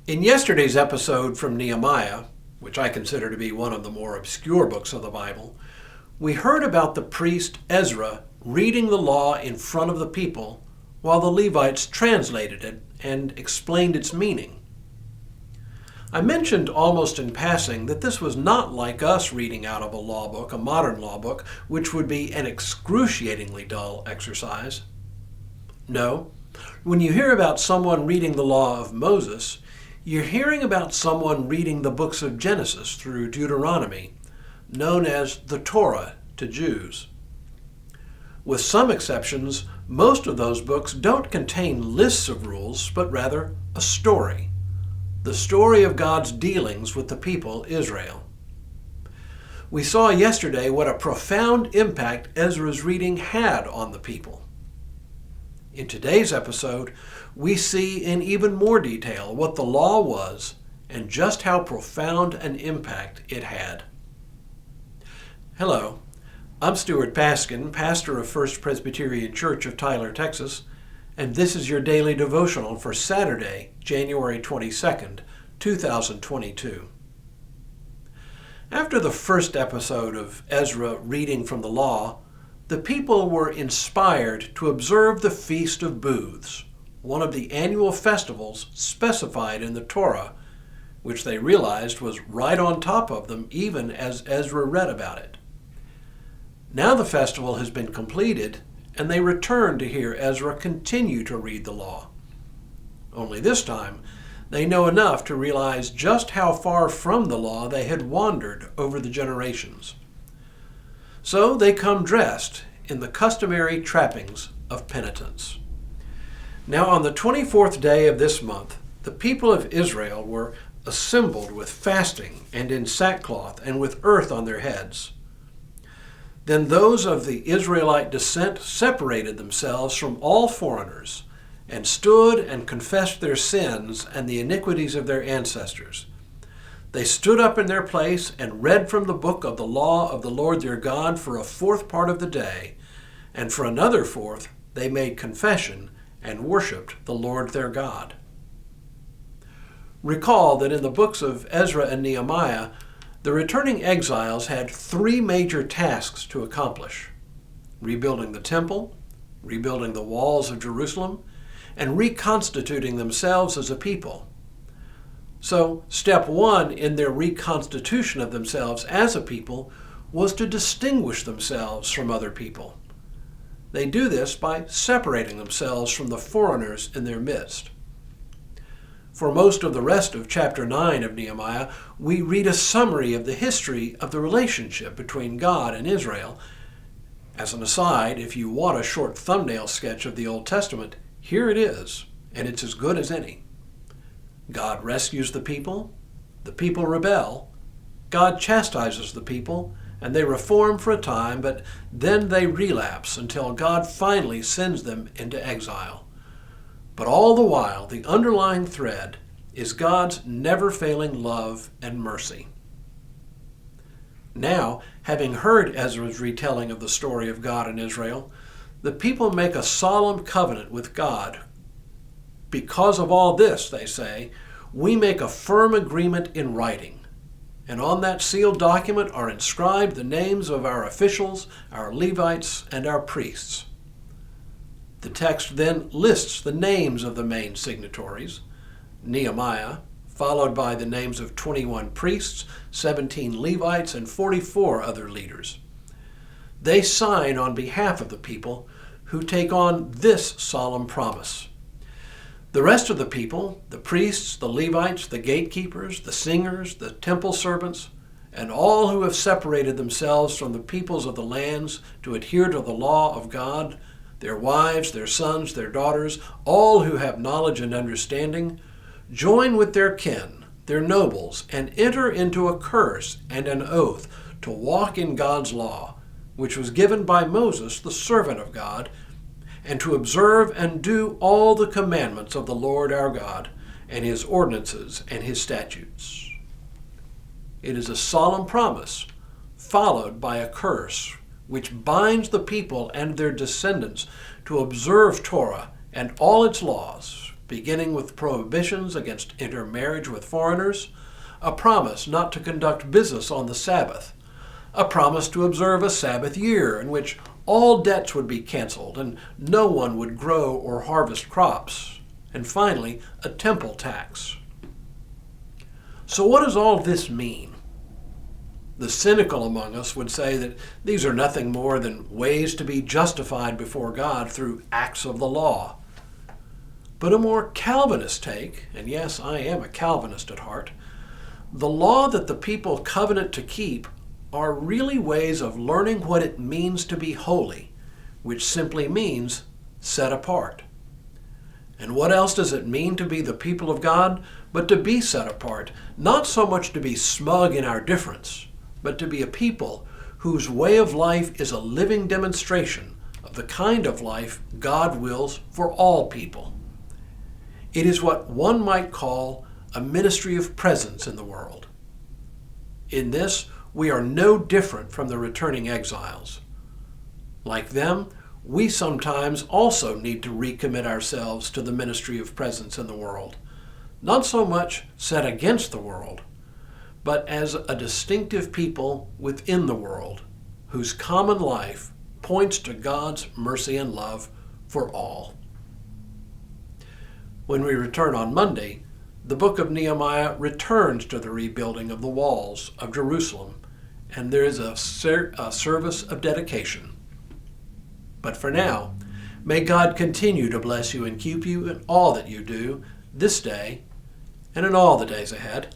In yesterday's episode from Nehemiah, which I consider to be one of the more obscure books of the Bible, we heard about the priest Ezra reading the law in front of the people while the Levites translated it and explained its meaning. I mentioned almost in passing that this was not like us reading out of a law book, a modern law book, which would be an excruciatingly dull exercise. No, when you hear about someone reading the law of Moses, you're hearing about someone reading the books of Genesis through Deuteronomy, known as the Torah to Jews. With some exceptions, most of those books don't contain lists of rules, but rather a story. The story of God's dealings with the people Israel. We saw yesterday what a profound impact Ezra's reading had on the people. In today's episode, we see in even more detail what the law was and just how profound an impact it had. Hello, I'm Stuart Baskin, pastor of First Presbyterian Church of Tyler, Texas, and this is your daily devotional for Saturday, January 22nd, 2022. After the first episode of Ezra reading from the law, the people were inspired to observe the Feast of Booths, one of the annual festivals specified in the Torah, which they realized was right on top of them even as Ezra read about it. Now the festival has been completed, and they return to hear Ezra continue to read the law. Only this time, they know enough to realize just how far from the law they had wandered over the generations. So they come dressed in the customary trappings of penitence. Now on the 24th day of this month, the people of Israel were assembled with fasting and in sackcloth and with earth on their heads. Then those of the Israelite descent separated themselves from all foreigners and stood and confessed their sins and the iniquities of their ancestors. They stood up in their place and read from the book of the law of the Lord their God for a fourth part of the day, and for another fourth they made confession and worshiped the Lord their God. Recall that in the books of Ezra and Nehemiah, the returning exiles had three major tasks to accomplish: rebuilding the temple, rebuilding the walls of Jerusalem, and reconstituting themselves as a people. So, step one in their reconstitution of themselves as a people was to distinguish themselves from other people. They do this by separating themselves from the foreigners in their midst. For most of the rest of chapter 9 of Nehemiah, we read a summary of the history of the relationship between God and Israel. As an aside, if you want a short thumbnail sketch of the Old Testament, here it is, and it's as good as any. God rescues the people rebel, God chastises the people, and they reform for a time, but then they relapse until God finally sends them into exile. But all the while, the underlying thread is God's never-failing love and mercy. Now, having heard Ezra's retelling of the story of God and Israel, the people make a solemn covenant with God. Because of all this, they say, we make a firm agreement in writing, and on that sealed document are inscribed the names of our officials, our Levites, and our priests. The text then lists the names of the main signatories: Nehemiah, followed by the names of 21 priests, 17 Levites, and 44 other leaders. They sign on behalf of the people who take on this solemn promise. The rest of the people, the priests, the Levites, the gatekeepers, the singers, the temple servants, and all who have separated themselves from the peoples of the lands to adhere to the law of God, their wives, their sons, their daughters, all who have knowledge and understanding, join with their kin, their nobles, and enter into a curse and an oath to walk in God's law, which was given by Moses, the servant of God, and to observe and do all the commandments of the Lord our God, and his ordinances and his statutes. It is a solemn promise, followed by a curse, which binds the people and their descendants to observe Torah and all its laws, beginning with prohibitions against intermarriage with foreigners, a promise not to conduct business on the Sabbath, a promise to observe a Sabbath year in which all debts would be canceled and no one would grow or harvest crops, and finally, a temple tax. So what does all this mean? The cynical among us would say that these are nothing more than ways to be justified before God through acts of the law. But a more Calvinist take, and yes, I am a Calvinist at heart, the law that the people covenant to keep are really ways of learning what it means to be holy, which simply means set apart. And what else does it mean to be the people of God but to be set apart, not so much to be smug in our difference, but to be a people whose way of life is a living demonstration of the kind of life God wills for all people. It is what one might call a ministry of presence in the world. In this, we are no different from the returning exiles. Like them, we sometimes also need to recommit ourselves to the ministry of presence in the world, not so much set against the world, but as a distinctive people within the world, whose common life points to God's mercy and love for all. When we return on Monday, the book of Nehemiah returns to the rebuilding of the walls of Jerusalem, and there is a service of dedication. But for now, may God continue to bless you and keep you in all that you do this day and in all the days ahead.